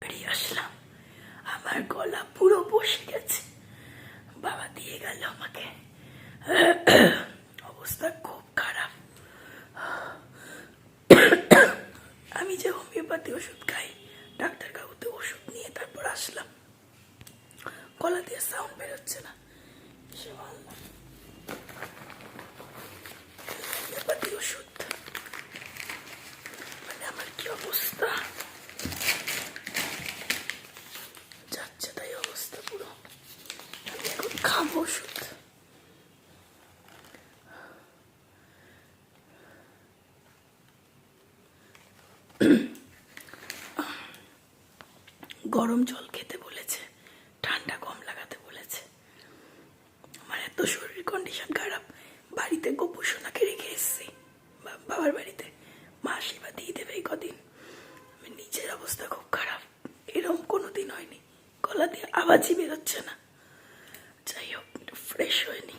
বেরিয়ে আসলাম, আমার গলা পুরো বসে গেছে। বাবা দিয়ে গেল আমাকে, অবস্থা খুব খারাপ। আমি যে হোমিওপ্যাথি ওষুধ খাই, ডাক্তার কাকুতে ওষুধ নিয়ে তারপর আসলাম, গলা দিয়ে সাউন্ড বেরোচ্ছে না। হোমিওপ্যাথি ওষুধ মানে আমার কি অবস্থা, যাচ্ছে তাই অবস্থা পুরো। আমি এখন খাবো ওষুধ। গরম জল খেতে বলেছে, ঠান্ডা কম লাগাতে বলেছে। আমার এত শরীর কন্ডিশন খারাপ, বাড়িতে গোপু সোনাকে রেখে এসেছি, বাবার বাড়িতে। মা আশীর্বাদ দিয়ে দেবে এই কদিন। নিজের অবস্থা খুব খারাপ, এরকম কোনোদিন হয়নি, গলা দিয়ে আওয়াজই বেরোচ্ছে না। যাই হোক, একটু ফ্রেশ হয়নি।